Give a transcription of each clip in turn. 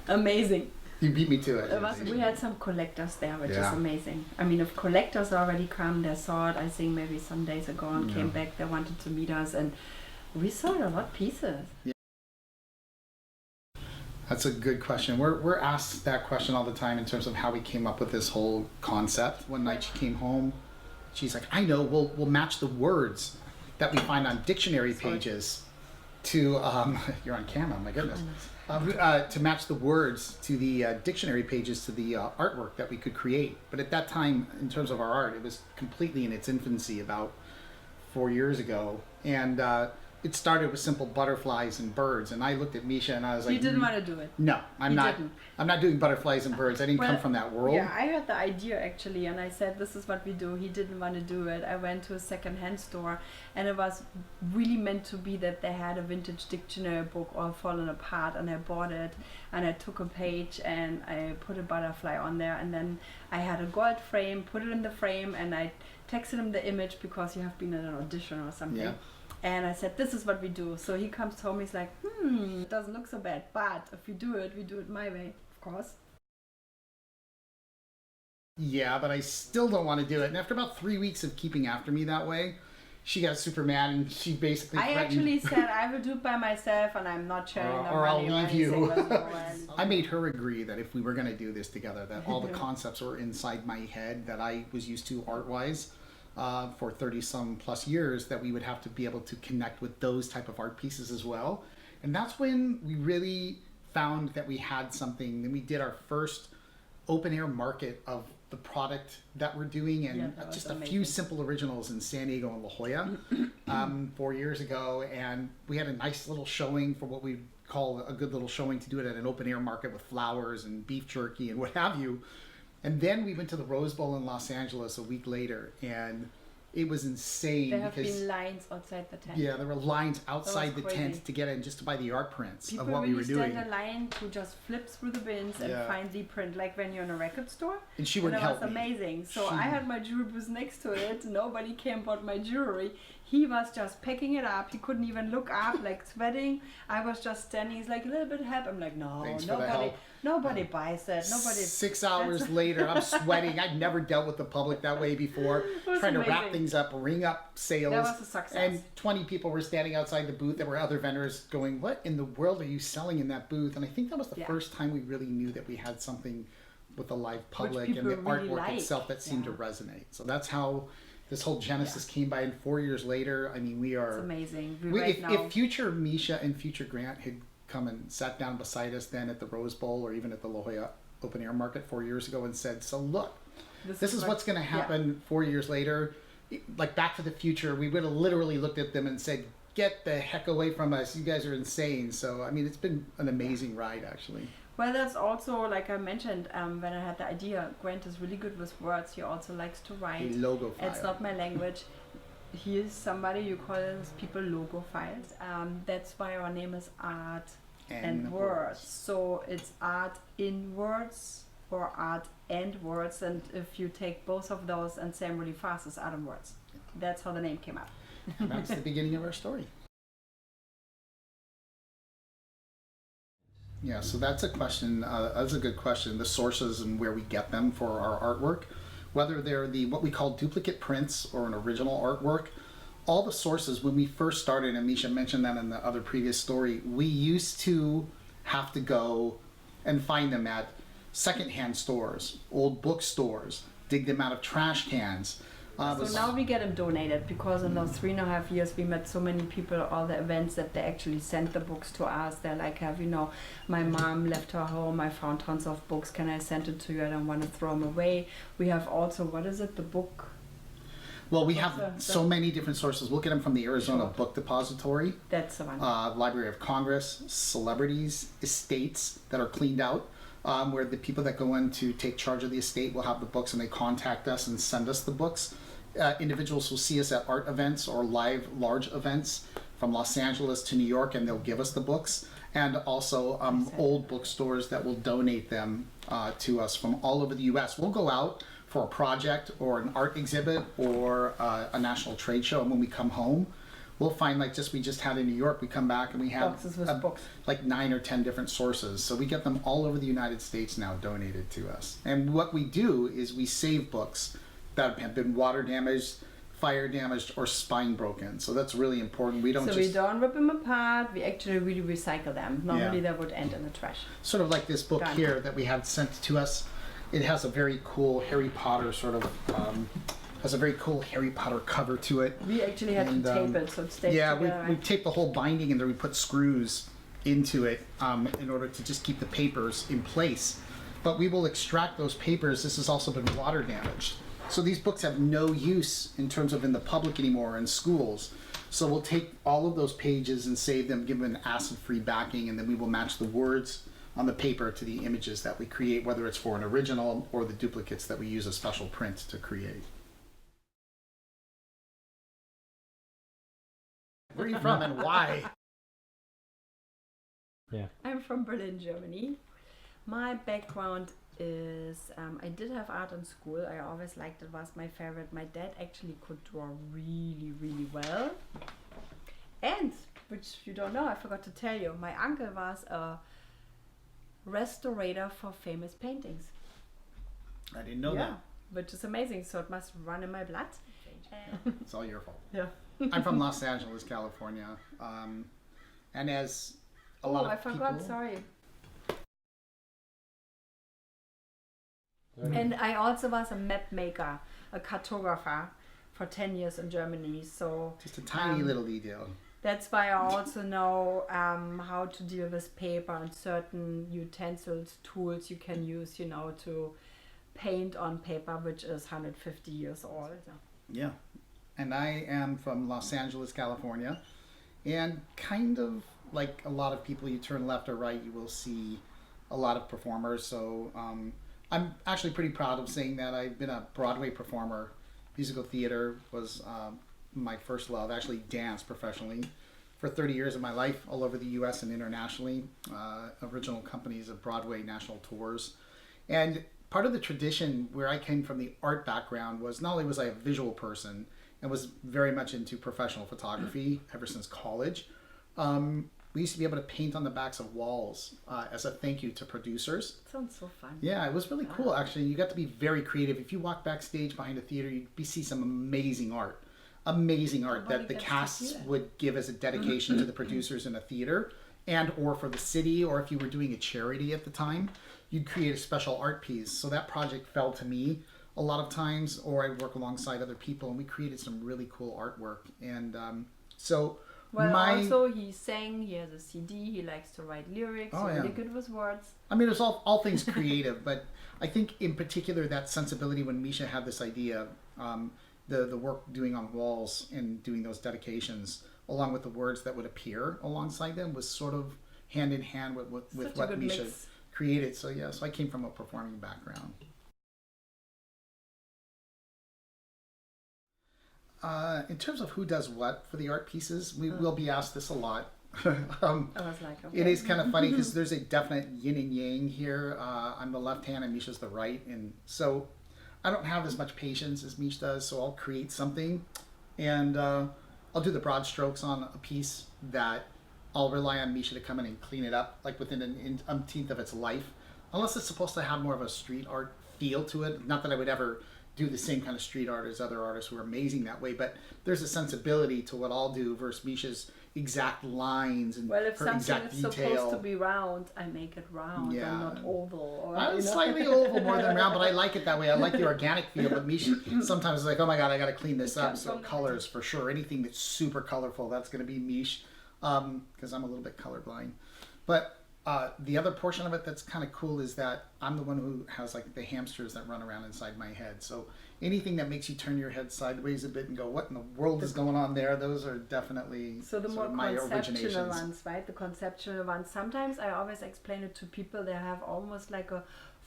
Amazing. You beat me to it. We had some collectors there, which is amazing. I mean, if collectors already come, they saw it, I think maybe some days ago and came back, they wanted to meet us, and we sold a lot of pieces. Yeah. That's a good question. We're asked that question all the time in terms of how we came up with this whole concept. One night she came home, she's like, I know, we'll match the words that we find on dictionary pages to, you're on camera, my goodness. To match the words to the dictionary pages to the artwork that we could create. But at that time, in terms of our art, it was completely in its infancy about 4 years ago. And it started with simple butterflies and birds. And I looked at Misha and I was like, you didn't want to do it. No, I'm not doing butterflies and birds. I didn't come from that world. Yeah, I had the idea actually, and I said, this is what we do. He didn't want to do it. I went to a second-hand store, and it was really meant to be that they had a vintage dictionary book all fallen apart, and I bought it, and I took a page, and I put a butterfly on there, and then I had a gold frame, put it in the frame, and I texted him the image because you have been in an audition or something. Yeah. And I said, this is what we do. So he comes home, he's like, it doesn't look so bad, but if we do it my way, of course. Yeah, but I still don't want to do it. And after about 3 weeks of keeping after me that way, she got super mad and she basically threatened. I actually said, I will do it by myself and I'm not sharing the money or I'll leave you. And I made her agree that if we were going to do this together, that all the concepts were inside my head that I was used to art-wise. For 30-some plus years, that we would have to be able to connect with those type of art pieces as well. And that's when we really found that we had something. Then we did our first open air market of the product that we're doing, and just a few simple originals in San Diego and La Jolla 4 years ago. And we had a nice little showing for what we call a good little showing to do it at an open air market with flowers and beef jerky and what have you. And then we went to the Rose Bowl in Los Angeles a week later, and it was insane. There have been lines outside the tent. Yeah, there were lines outside the tent to get in just to buy the art prints People of what really we were doing. stand in line to just flip through the bins and find the print, like when you're in a record store. And she wouldn't help me. It was amazing. So I had my jewelry booth next to it. Nobody came bought my jewelry. He was just picking it up. He couldn't even look up, like sweating. I was just standing. He's like, a little bit of help. I'm like, no, nobody buys it. Nobody. 6 hours later, I'm sweating. I'd never dealt with the public that way before. Trying to wrap things up, ring up sales. That was a success. And 20 people were standing outside the booth. There were other vendors going, what in the world are you selling in that booth? And I think that was the first time we really knew that we had something with the live public and the artwork itself that seemed to resonate. So that's how this whole genesis came by, and 4 years later, I mean, we are... It's amazing. If future Misha and future Grant had come and sat down beside us then at the Rose Bowl or even at the La Jolla Open Air Market 4 years ago and said, so look, this is what's going to happen 4 years later, like Back to the Future, we would have literally looked at them and said, get the heck away from us, you guys are insane. So, I mean, it's been an amazing ride, actually. Well, that's also, like I mentioned, when I had the idea, Grant is really good with words. He also likes to write. Logo file. It's not my language. He is somebody, you call those people logo files. That's why our name is Art and Words. So it's Art in Words or Art and Words. And if you take both of those and say them really fast, it's Artnwordz. That's how the name came up. And that's the beginning of our story. Yeah, so that's a question. That's a good question. The sources and where we get them for our artwork, whether they're what we call duplicate prints or an original artwork, all the sources, when we first started, and Misha mentioned that in the other previous story, we used to have to go and find them at secondhand stores, old bookstores, dig them out of trash cans. So now we get them donated, because in those 3.5 years we met so many people at all the events that they actually sent the books to us. They're like, my mom left her home, I found tons of books, can I send it to you? I don't want to throw them away. We have also, the book? Well, we have so many different sources. We'll get them from the Arizona Book Depository. That's the one. Library of Congress, celebrities, estates that are cleaned out, where the people that go in to take charge of the estate will have the books and they contact us and send us the books. Individuals will see us at art events or live large events from Los Angeles to New York, and they'll give us the books. And also old bookstores that will donate them to us from all over the U.S. We'll go out for a project or an art exhibit or a national trade show, and when we come home, we'll find like we just had in New York, we come back and we have Boxes with books. like 9 or 10 different sources. So we get them all over the United States now donated to us. And what we do is we save books that have been water damaged, fire damaged, or spine broken. So that's really important. We don't we don't rip them apart. We actually really recycle them. Normally they would end in the trash. Sort of like this book here that we had sent to us. It has a very cool Harry Potter has a very cool Harry Potter cover to it. We actually had to tape it so it stays together. Yeah, we taped the whole binding and then we put screws into it in order to just keep the papers in place. But we will extract those papers. This has also been water damaged. So these books have no use in terms of in the public anymore in schools. So we'll take all of those pages and save them, give them an acid-free backing, and then we will match the words on the paper to the images that we create, whether it's for an original or the duplicates that we use a special print to create. Where are you from and why? Yeah. I'm from Berlin, Germany. My background is I did have art in school. I always liked it, was my favorite. My dad actually could draw really, really well. And, which you don't know, I forgot to tell you, my uncle was a restorator for famous paintings. I didn't know that. Which is amazing. So it must run in my blood. It's all your fault. Yeah. I'm from Los Angeles, California. And as a lot of I forgot, people... sorry. And I also was a map maker, a cartographer for 10 years in Germany. So just a tiny little detail. That's why I also know how to deal with paper and certain utensils, tools you can use, to paint on paper, which is 150 years old. Yeah. And I am from Los Angeles, California. And kind of like a lot of people, you turn left or right, you will see a lot of performers. So I'm actually pretty proud of saying that I've been a Broadway performer. Musical theater was my first love. Actually danced professionally for 30 years of my life all over the US and internationally. Original companies of Broadway national tours. And part of the tradition where I came from the art background was not only was I a visual person and was very much into professional photography ever since college. We used to be able to paint on the backs of walls as a thank you to producers. Sounds so fun. Yeah, it was really cool actually. You got to be very creative. If you walk backstage behind a theater, you'd see some amazing art. Amazing art that the casts would give as a dedication to the producers in a theater and or for the city, or if you were doing a charity at the time, you'd create a special art piece. So that project fell to me a lot of times, or I'd work alongside other people and we created some really cool artwork. And also he sang, he has a CD, he likes to write lyrics, he's really good with words. I mean, it's all things creative, but I think in particular that sensibility when Misha had this idea, the work doing on walls and doing those dedications, along with the words that would appear alongside them, was sort of hand in hand with what Misha created. So so I came from a performing background. In terms of who does what for the art pieces, we will be asked this a lot. I was like, okay. It is kind of funny because there's a definite yin and yang here. I'm the left hand and Misha's the right, and so I don't have as much patience as Mish does. So I'll create something, and I'll do the broad strokes on a piece that I'll rely on Misha to come in and clean it up, like within an umpteenth of its life, unless it's supposed to have more of a street art feel to it. Not that I would ever do the same kind of street art as other artists who are amazing that way, but there's a sensibility to what I'll do versus Misha's exact lines and her exact detail. Well, if something is supposed to be round, I make it round and not oval. I'm slightly oval more than round, but I like it that way. I like the organic feel, but Misha sometimes is like, oh my god, I gotta clean this up. So colors, for sure. Anything that's super colorful, that's gonna be Mish, because I'm a little bit colorblind. But the other portion of it that's kind of cool is that I'm the one who has like the hamsters that run around inside my head. So anything that makes you turn your head sideways a bit and go, what in the world is going on there? Those are definitely so the more conceptual ones, right? The conceptual ones. Sometimes I always explain it to people. They have almost like a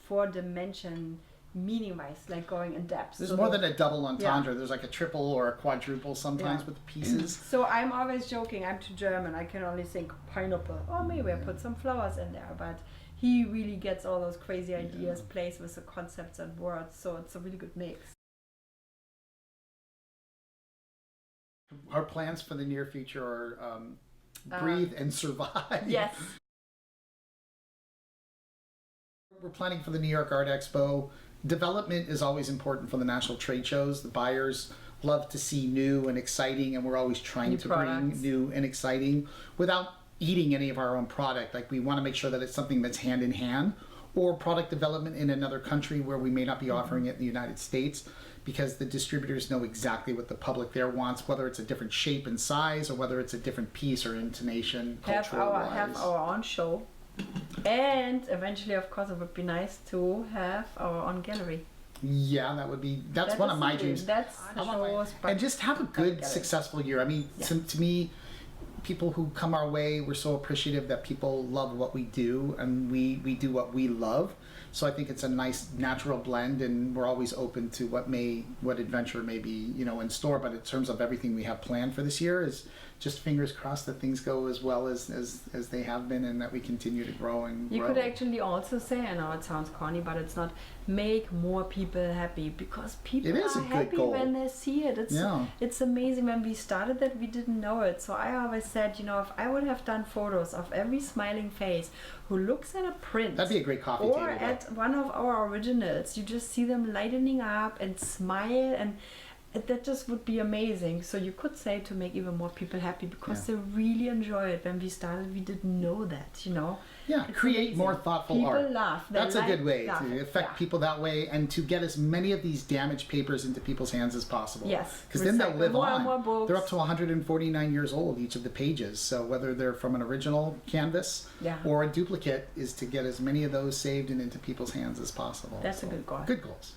4-dimension meaning-wise, like going in depth. There's more than a double entendre. There's like a triple or a quadruple sometimes with pieces. So I'm always joking, I'm too German, I can only think pineapple. Or maybe I put some flowers in there, but he really gets all those crazy ideas, plays with the concepts and words, so it's a really good mix. Our plans for the near future are breathe and survive. Yes. We're planning for the New York Art Expo. Development is always important for the national trade shows. The buyers love to see new and exciting, and we're always trying New to products. bring new and exciting without eating any of our own product. Like, we want to make sure that it's something that's hand in hand, or product development in another country where we may not be offering it in the United States, because the distributors know exactly what the public there wants, whether it's a different shape and size or whether it's a different piece or intonation, Have cultural-wise. our own show. And eventually, of course, it would be nice to have our own gallery. Yeah, that's one of my dreams. That's And just have a good, gallery. successful year. I mean, Yeah. to me, people who come our way, we're so appreciative that people love what we do, and we do what we love. So I think it's a nice natural blend, and we're always open to what adventure may be, in store. But in terms of everything we have planned for this year, is just fingers crossed that things go as well as they have been, and that we continue to grow and You grow. could actually also say, I know it sounds corny, but it's not, make more people happy, because people It is are a good happy goal. when they see it. Yeah. It's amazing. When we started that, we didn't know it. So I always said, if I would have done photos of every smiling face who looks at a print, That'd be a great coffee or table. though. at one of our originals, you just see them lightening up and smile, and that just would be amazing. So you could say, to make even more people happy, because they really enjoy it. When we started, we didn't know that, Yeah, It's create amazing. more thoughtful People art. laugh. They That's a good way laugh. to affect Yeah. people that way, and to get as many of these damaged papers into people's hands as possible. Yes, Because then they'll recycle live more on. and more books. They're up to 149 years old, each of the pages. So whether they're from an original canvas Yeah. or a duplicate, is to get as many of those saved and into people's hands as possible. That's a good goal. Good goals.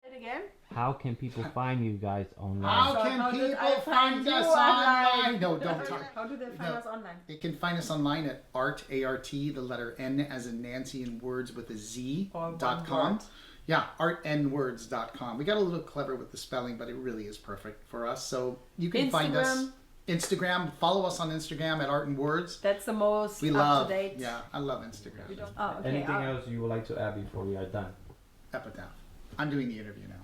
Say it again. How can people find you guys online? How So can how did I people find you us online? online? No, don't talk. How do they find No. us online? They can find us online at art, A-R-T, the letter N as in Nancy, and words with a Z, Or dot one com. word. Yeah, artnwords.com. We got a little clever with the spelling, but it really is perfect for us. So you can find us. Instagram. Follow us on Instagram at Artnwordz. That's the most We up love. to date. Yeah, I love Instagram. We don't. Oh, okay. Anything else you would like to add before we are done? Epitaph. I'm doing the interview now.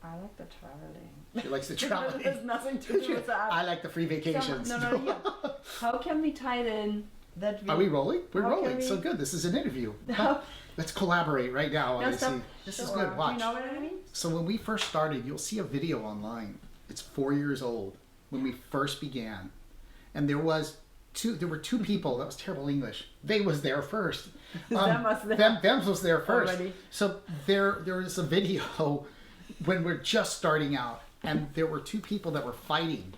I like the traveling. She likes the It has traveling. nothing to do with that. I like the free vacations. No, yeah. How can we tie it in that we... Are we rolling? We're How can rolling. So we- good. This is an interview. How- Let's collaborate right now. No, I see. stop. This is Sure. good. Do Watch. you know what I mean? So when we first started, you'll see a video online. It's 4 years old when we first began, and there were two people. That was terrible English. They was there first. Them was there. Them was there first. Already. So there is a video when we're just starting out, and there were two people that were fighting.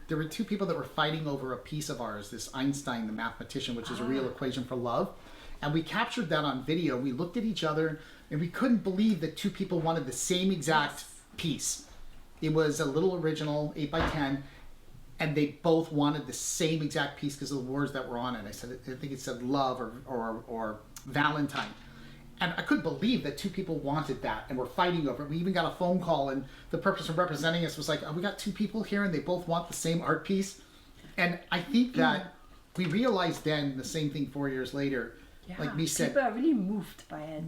There were two people that were fighting over a piece of ours. This Einstein, the mathematician, which is a real equation for love. And we captured that on video. We looked at each other, and we couldn't believe that two people wanted the same exact piece. It was a little original, 8 by 10, and they both wanted the same exact piece because of the words that were on it. I think it said love or Valentine. And I couldn't believe that two people wanted that and were fighting over it. We even got a phone call, and the person representing us was like, oh, we got two people here and they both want the same art piece. And I think that we realized then the same thing 4 years later. Yeah. Like we said, People are really moved by it.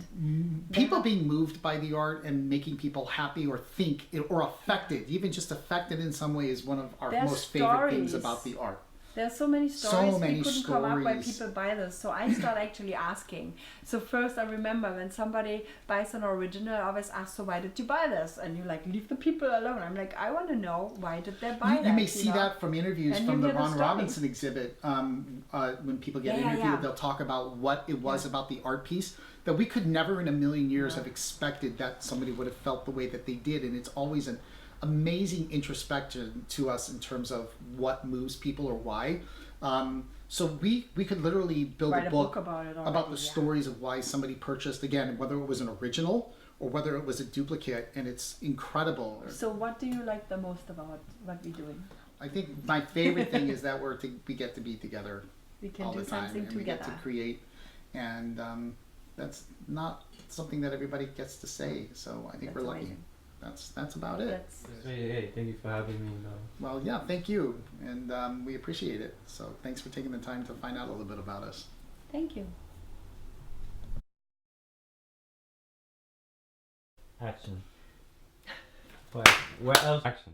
people being moved by the art and making people happy or think or affected, even just affected in some way, is one of our There's most favorite things stories. about the art. There's so many stories many we couldn't come up why stories. people buy this. So I start actually asking. So first I remember when somebody buys an original, I always ask, so why did you buy this? And you like, leave the people alone. I'm like, I want to know, why did they buy that? You may see that from interviews And from you the hear the Ron story. Robinson exhibit. When people get Yeah, interviewed, yeah. they'll talk about what it was about the art piece that we could never in a million years have expected that somebody would have felt the way that they did. And it's always an amazing introspection to us in terms of what moves people or why. So we could literally build Write a a book book about it about already, the yeah. stories of why somebody purchased, again, whether it was an original or whether it was a duplicate, and it's incredible. So what do you like the most about what we're doing? I think my favorite thing is that we get to be together We can all do the time, something and we get to together. create, and that's not something that everybody gets to say. So I think That's we're lucky. amazing. That's about it. That's Hey, thank you for having me. Well, yeah, thank you, and we appreciate it. So thanks for taking the time to find out a little bit about us. thank you. Action. But where else? Action.